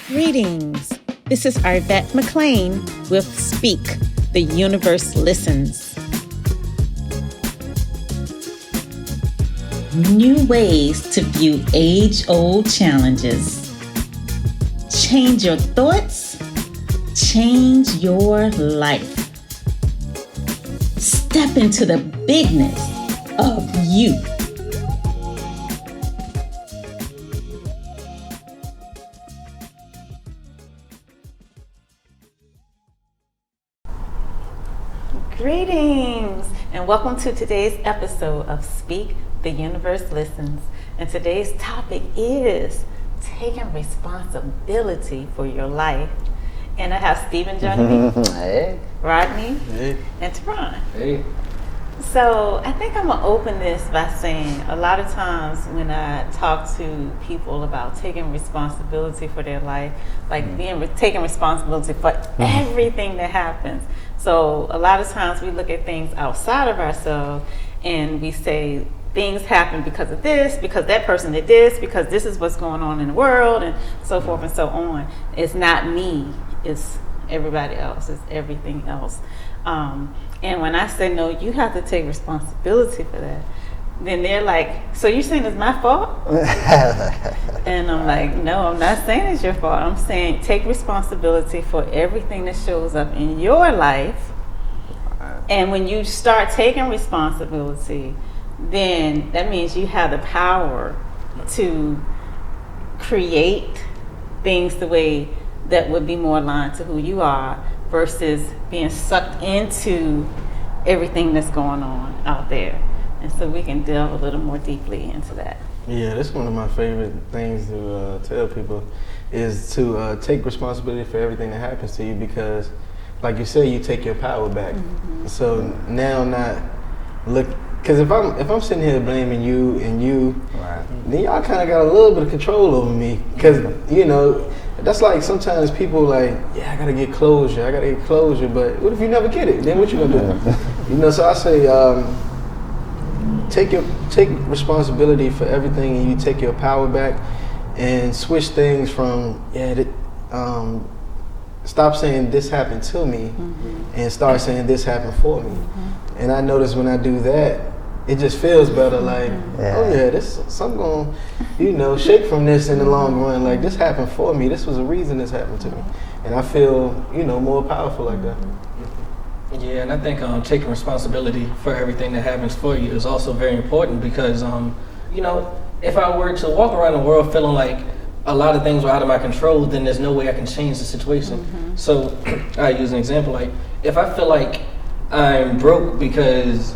Greetings. This is Arvette McLean with Speak, The Universe Listens. New ways to view age-old challenges. Change your thoughts, change your life. Step into the bigness of you. Greetings and welcome to today's episode of Speak, The Universe Listens. And today's topic is taking responsibility for your life. And I have Stephen joining me, Hey. Rodney, Hey. and Teron. Hey. So I think I'm going to open this by saying a lot of times when I talk to people about taking responsibility for their life, like taking responsibility for everything that happens. So a lot of times we look at things outside of ourselves and we say things happen because of this, because that person did this, because this is what's going on in the world, and so forth and so on. It's not me, it's everybody else, it's everything else. And when I say, no, you have to take responsibility for that, then they're like, so you're saying it's my fault? And I'm like, no, I'm not saying it's your fault. I'm saying take responsibility for everything that shows up in your life. And when you start taking responsibility, then that means you have the power to create things the way that would be more aligned to who you are versus being sucked into everything that's going on out there. And so we can delve a little more deeply into that. Yeah, that's one of my favorite things to tell people is to take responsibility for everything that happens to you because, like you said, you take your power back. Mm-hmm. So now not look, because if I'm sitting here blaming you and you, right, then y'all kind of got a little bit of control over me because you know that's like sometimes people like, yeah, I gotta get closure, but what if you never get it? Then what you gonna do? You know, so I say. Take responsibility for everything, and you take your power back, and switch things from stop saying this happened to me, and start saying this happened for me. And I notice when I do that, it just feels better. Like, oh yeah, this something gonna, shake from this in the long run. Like this happened for me. This was a reason this happened to me, and I feel more powerful like that. Yeah, and I think taking responsibility for everything that happens for you is also very important because, if I were to walk around the world feeling like a lot of things were out of my control, then there's no way I can change the situation. Mm-hmm. So I use an example, like if I feel like I'm broke because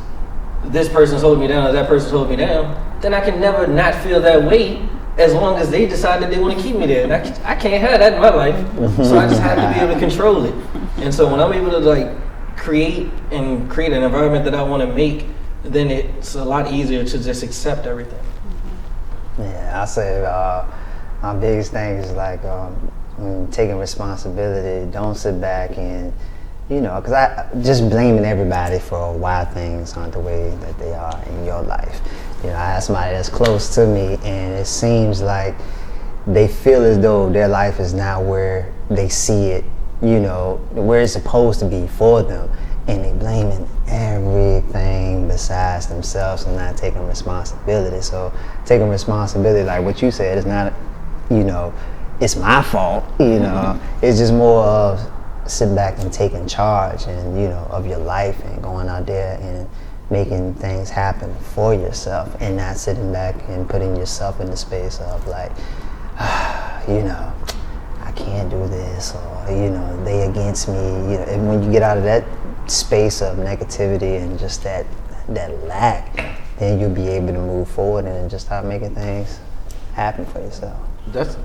this person's holding me down or that person's holding me down, then I can never not feel that way as long as they decide that they want to keep me there. And I can't have that in my life, so I just have to be able to control it. And so when I'm able to create an environment that I want to make, then it's a lot easier to just accept everything. Yeah, I say my biggest thing is taking responsibility. Don't sit back and because I just blaming everybody for why things aren't the way that they are in your life. I have somebody that's close to me, and it seems like they feel as though their life is not where they see it, where it's supposed to be for them, and they blaming everything besides themselves and not taking responsibility. So taking responsibility, like what you said, is not, it's my fault, it's just more of sitting back and taking charge and, of your life and going out there and making things happen for yourself and not sitting back and putting yourself in the space of I can't do this, or they against me. And when you get out of that space of negativity and just that lack, then you'll be able to move forward and just start making things happen for yourself. That's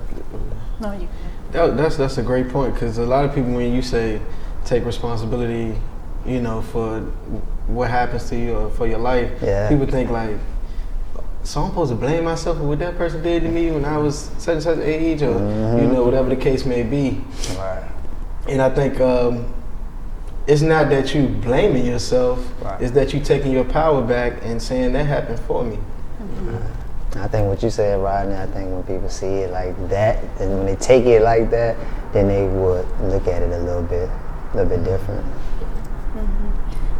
a great point, because a lot of people, when you say take responsibility, for what happens to you or for your life, people think like, so I'm supposed to blame myself for what that person did to me when I was such and such age, or whatever the case may be. Right. And I think it's not that you blaming yourself, it's that you taking your power back and saying that happened for me. I think what you said, Rodney, I think when people see it like that, and when they take it like that, then they would look at it a little bit different.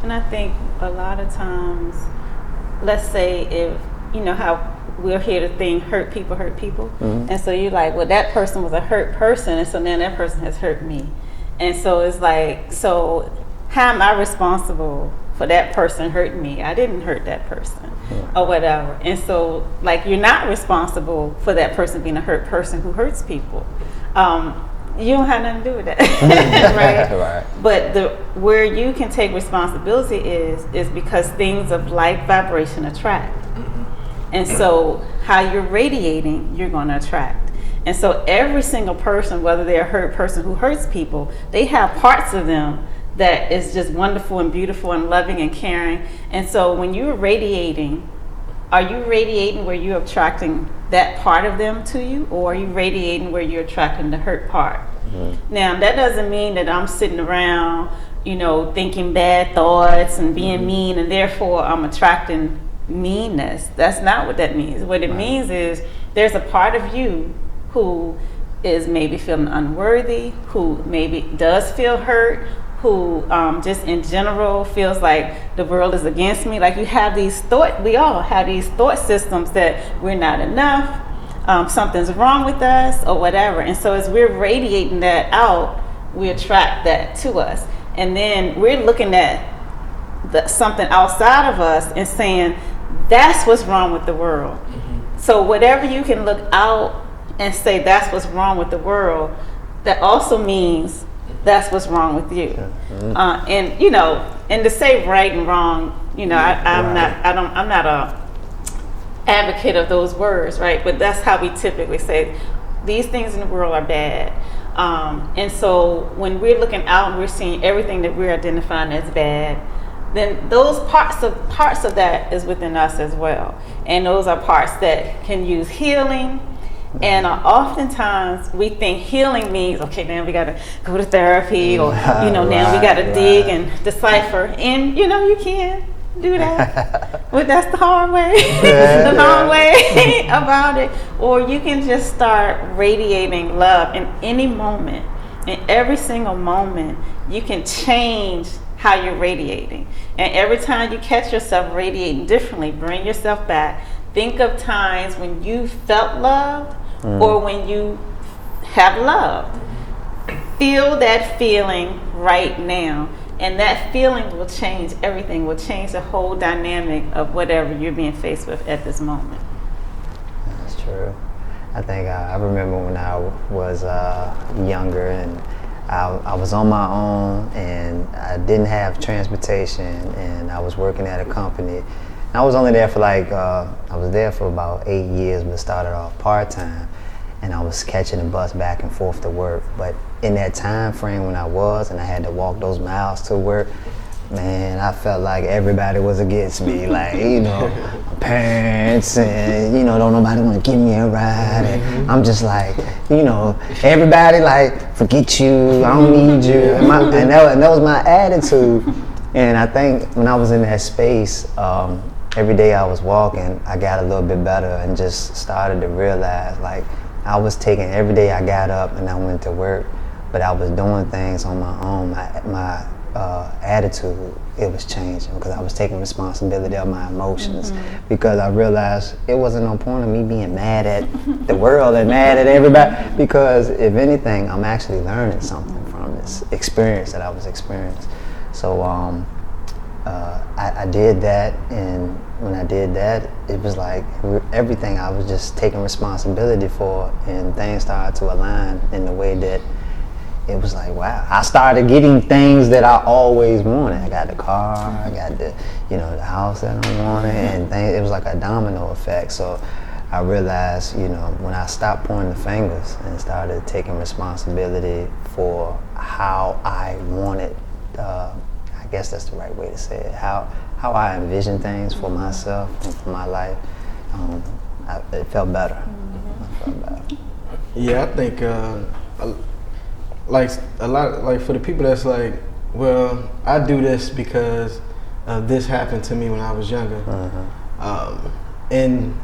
And I think a lot of times, let's say if, you know how we'll hear the thing, hurt people. And so you're like, well, that person was a hurt person, and so now that person has hurt me. And so it's like, so how am I responsible for that person hurting me? I didn't hurt that person or whatever. And so, like, you're not responsible for that person being a hurt person who hurts people. You don't have nothing to do with that, right? Right. But where you can take responsibility is because things of like vibration attract. And so how you're radiating, you're going to attract. And so every single person, whether they're a hurt person who hurts people, they have parts of them that is just wonderful and beautiful and loving and caring. And so when you're radiating, are you radiating where you're attracting that part of them to you, or are you radiating where you're attracting the hurt part? Now, that doesn't mean that I'm sitting around, you know, thinking bad thoughts and being mean, and therefore I'm attracting meanness. That's not what that means. What it means is there's a part of you who is maybe feeling unworthy, who maybe does feel hurt, who just in general feels like the world is against me. Like, you have these we all have these thought systems that we're not enough, something's wrong with us or whatever. And so as we're radiating that out, we attract that to us. And then we're looking at something outside of us and saying, that's what's wrong with the world. So whatever you can look out and say that's what's wrong with the world, that also means that's what's wrong with you. And you know, and to say right and wrong, you know, I'm not a advocate of those words, right? But that's how we typically say these things in the world are bad. And so when we're looking out and we're seeing everything that we're identifying as bad, then those parts of that is within us as well. And those are parts that can use healing. And oftentimes we think healing means, okay, now we got to go to therapy, or, you know, now we got to dig and decipher. And, you know, you can do that. But that's the hard way, the long way about it. Or you can just start radiating love in any moment. In every single moment, you can change how you're radiating. And every time you catch yourself radiating differently, bring yourself back. Think of times when you felt loved or when you have loved. Feel that feeling right now. And that feeling will change everything, will change the whole dynamic of whatever you're being faced with at this moment. That's true. I think I remember when I was younger and I was on my own and I didn't have transportation and I was working at a company. And I was only there for I was there for about 8 years, but started off part-time. And I was catching the bus back and forth to work. But in that time frame when I had to walk those miles to work, man, I felt like everybody was against me. Like, you know, my parents and, you know, don't nobody want to give me a ride. And I'm just like, you know, everybody like, forget you, I don't need you. And that was my attitude. And I think when I was in that space, every day I was walking, I got a little bit better and just started to realize, like, I was taking, every day I got up and I went to work, but I was doing things on my own. My attitude, it was changing because I was taking responsibility of my emotions, because I realized it wasn't no point of me being mad at the world and mad at everybody, because if anything, I'm actually learning something from this experience that I was experiencing. So I did that, and when I did that, it was like everything I was just taking responsibility for, and things started to align in the way that it was like, wow, I started getting things that I always wanted. I got the car, I got the, you know, the house that I wanted, and things, it was like a domino effect. So I realized, you know, when I stopped pointing the fingers and started taking responsibility for how I wanted, I guess that's the right way to say it, how I envision things for myself and for my life, it felt better. I felt better. Yeah, I think like a lot, like for the people that's like, well, I do this because this happened to me when I was younger, and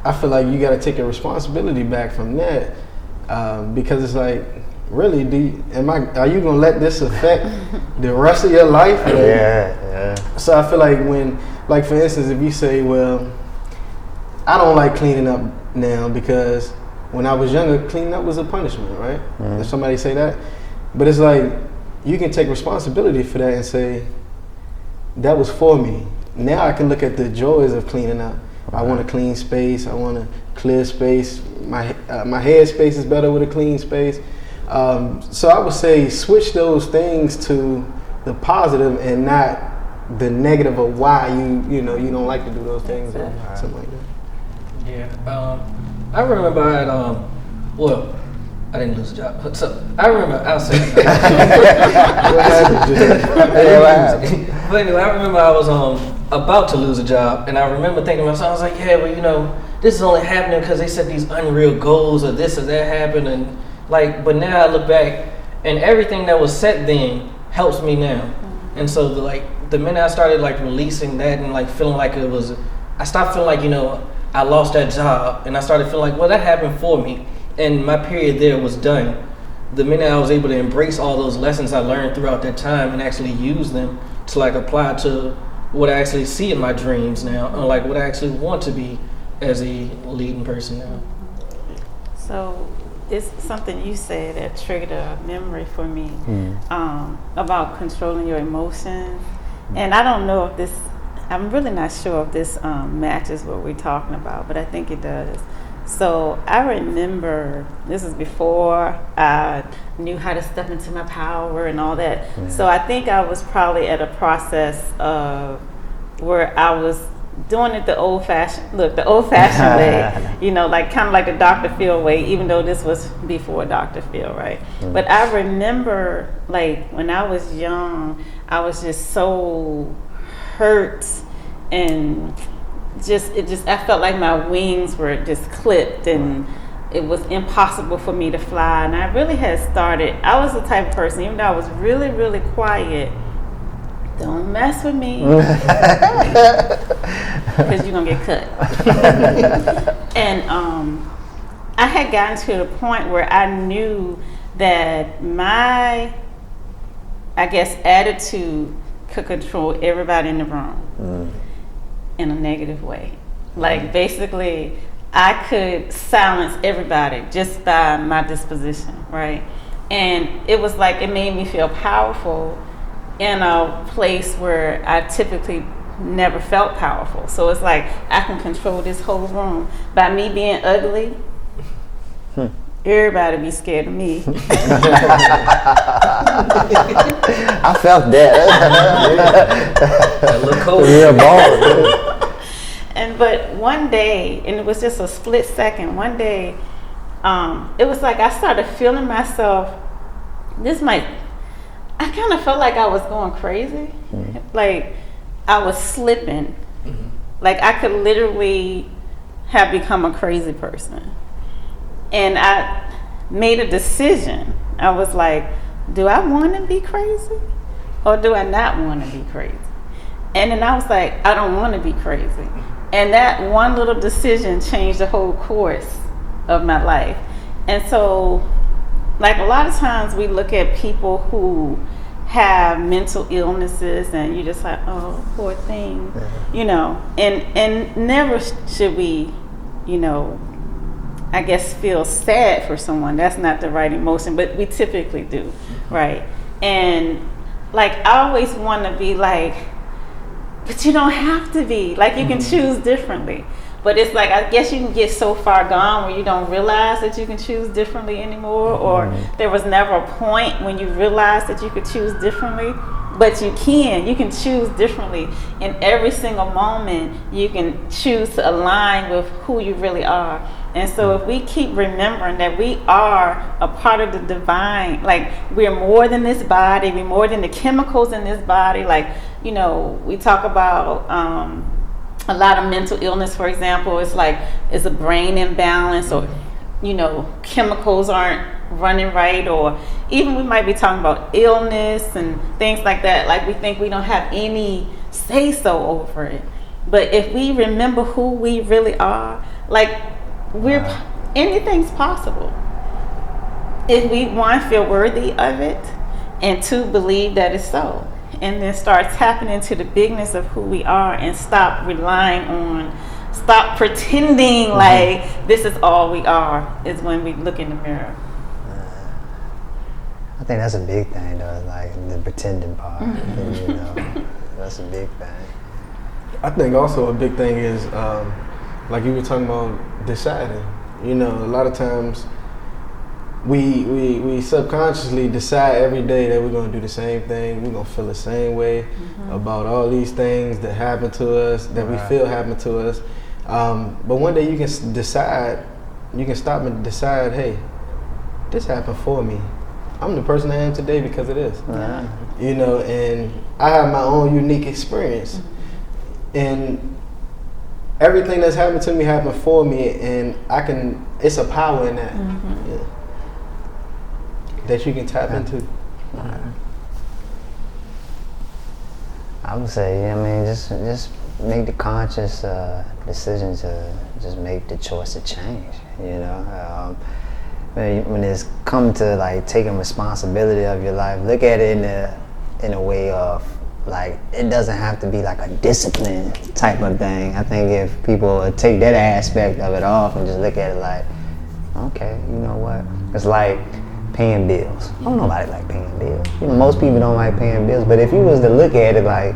I feel like you got to take your responsibility back from that, because it's like, really, are you gonna let this affect the rest of your life? Yeah. So I feel like like for instance, if you say, well, I don't like cleaning up now because when I was younger, cleaning up was a punishment, right? If somebody say that, but it's like you can take responsibility for that and say that was for me. Now I can look at the joys of cleaning up. I want a clean space. I want a clear space. My head space is better with a clean space. So I would say switch those things to the positive and not the negative of why you don't like to do those things or something like that. Yeah. I remember I had, well, I didn't lose a job. So I remember, I'll say. But anyway, I remember I was about to lose a job, and I remember thinking to myself, I was like, yeah, well, this is only happening because they set these unreal goals or this or that happened, and like, but now I look back, and everything that was set then helps me now. And so the minute I started like releasing that and like feeling like I stopped feeling like, I lost that job, and I started feeling like, well, that happened for me, and my period there was done. The minute I was able to embrace all those lessons I learned throughout that time and actually use them to like apply to what I actually see in my dreams now, and like what I actually want to be as a leading person now. So it's something you said that triggered a memory for me about controlling your emotions. And I don't know if I'm really not sure if this matches what we're talking about, but I think it does. So I remember, this is before I knew how to step into my power and all that. So I think I was probably at a process of where I was doing it the old-fashioned way, like kind of like the Dr. Phil way, even though this was before Dr. Phil, right? But I remember, like, when I was young, I was just so hurt, and I felt like my wings were just clipped, and it was impossible for me to fly. And I really had started, I was the type of person, even though I was really, really quiet, don't mess with me, because you're going to get cut. And I had gotten to the point where I knew that my, attitude could control everybody in the room in a negative way. Like, basically, I could silence everybody just by my disposition, right? And it was like, it made me feel powerful in a place where I typically never felt powerful. So it's like I can control this whole room by me being ugly. Everybody be scared of me. I felt that. That look cold. Yeah, ball. But one day, and it was just a split second, one day, it was like I started feeling myself, I kind of felt like I was going crazy. Like I was slipping. Like I could literally have become a crazy person. And I made a decision. I was like, do I want to be crazy or do I not want to be crazy? And then I was like, I don't want to be crazy. And that one little decision changed the whole course of my life. And so, like, a lot of times we look at people who have mental illnesses and you're just like, oh, poor thing, and never should we, feel sad for someone. That's not the right emotion, but we typically do, right? And like, I always want to be like, but you don't have to be. Like, you can choose differently. But it's like, I guess you can get so far gone where you don't realize that you can choose differently anymore, or there was never a point when you realized that you could choose differently. But you can choose differently in every single moment. You can choose to align with who you really are. And so if we keep remembering that we are a part of the divine, like, we're more than this body, we're more than the chemicals in this body. Like, we talk about a lot of mental illness, for example. It's like, it's a brain imbalance, or chemicals aren't running right, or even we might be talking about illness and things like that. Like, we think we don't have any say so over it. But if we remember who we really are, Like anything's possible if we, one, feel worthy of it, and two, believe that it's so, and then start tapping into the bigness of who we are and stop pretending like this is all we are, is when we look in the mirror. I think that's a big thing though, like the pretending part. You know, that's a big thing. I think also a big thing is, like you were talking about, deciding. You know, a lot of times we subconsciously decide every day that we're going to do the same thing. We're going to feel the same way about all these things that happen to us, that we feel happen to us. But one day you can decide, you can stop and decide, hey, this happened for me. I'm the person I am today because of this. Right. You know, and I have my own unique experience. And everything that's happened to me happened for me, and it's a power in that. Yeah, that you can tap into. I would say, I mean, just make the conscious decision to just make the choice to change. You know, when it's come to like taking responsibility of your life, look at it in a way of like, it doesn't have to be like a discipline type of thing. I think if people take that aspect of it off and just look at it like, okay, you know what? It's like paying bills. Don't nobody like paying bills. You know, most people don't like paying bills, but if you was to look at it like,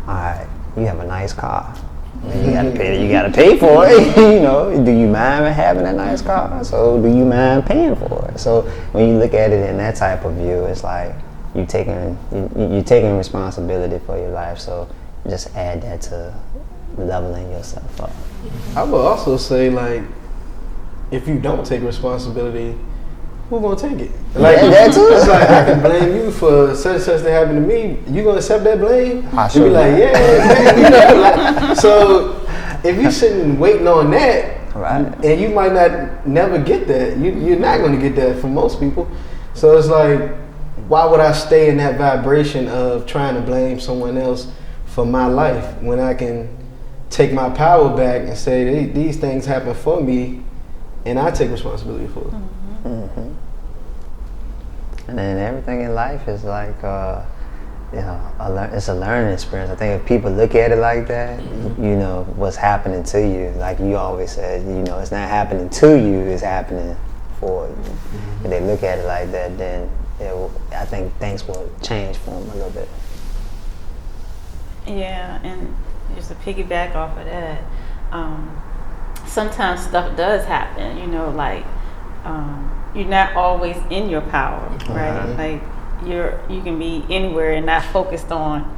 all right, you have a nice car. You gotta pay for it. You know, do you mind having a nice car? So do you mind paying for it? So when you look at it in that type of view, it's like you're taking responsibility for your life. So just add that to leveling yourself up. I would also say, like, if you don't take responsibility, who's gonna take it? Like, that too. It's like, I can blame you for such and such that happened to me. You gonna accept that blame? Sure. You be like, yeah. You know, like, so if you're sitting waiting on that, Right. and you might not never get that, you're not gonna get that from most people. So it's like, why would I stay in that vibration of trying to blame someone else for my life when I can take my power back and say these things happen for me, and I take responsibility for it. Mm-hmm. And then everything in life is like, you know, it's a learning experience. I think if people look at it like that, you know, what's happening to you, like you always said, you know, it's not happening to you, it's happening for you. If they look at it like that, then I think things will change for them a little bit. Yeah, and just to piggyback off of that, sometimes stuff does happen, you know, like you're not always in your power, right? Like you can be anywhere and not focused on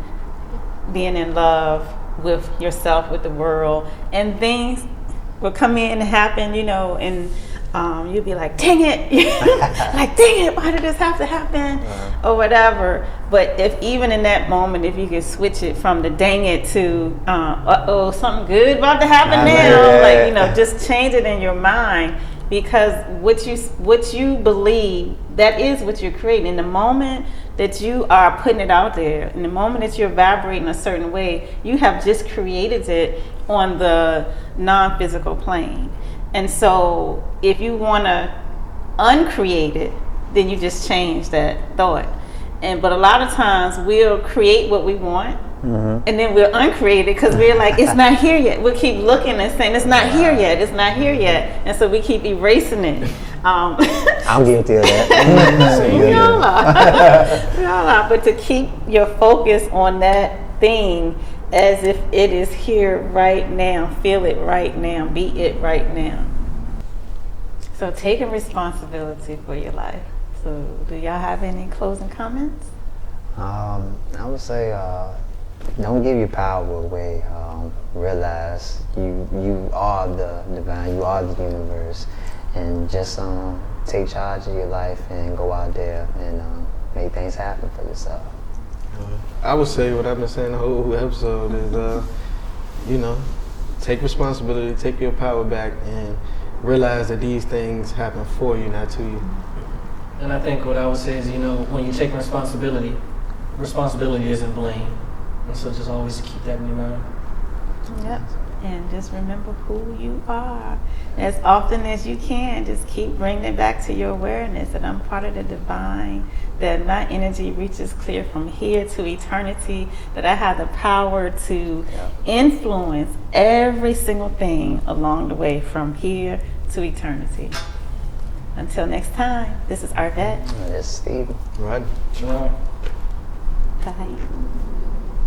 being in love with yourself, with the world, and things will come in and happen, you know, and you'll be like, dang it, like, dang it, why did this have to happen, or whatever. But if even in that moment, if you could switch it from the dang it to, uh-oh, something good about to happen now, like, you know, just change it in your mind, because what you believe, that is what you're creating. In the moment that you are putting it out there, in the moment that you're vibrating a certain way, you have just created it on the non-physical plane. And so if you want to uncreate it, then you just change that thought. But a lot of times we'll create what we want, and then we'll uncreate it because we're like, it's not here yet. We'll keep looking and saying, it's not here yet, it's not here yet. And so we keep erasing it. I'm guilty of that. We all are. We all are. But to keep your focus on that thing as if it is here right now, feel it right now, be it right now. So taking responsibility for your life. So do y'all have any closing comments? I would say don't give your power away. Realize you are the divine, you are the universe, and just take charge of your life and go out there and make things happen for yourself. I would say what I've been saying the whole episode is, you know, take responsibility, take your power back, and realize that these things happen for you, not to you. And I think what I would say is, you know, when you take responsibility isn't blame. And so just always keep that in your mind. Yep. And just remember who you are. As often as you can, just keep bringing it back to your awareness that I'm part of the divine, that my energy reaches clear from here to eternity, that I have the power to influence every single thing along the way from here to eternity. Until next time, this is Arvette. This is Steve. Right. You know? Bye.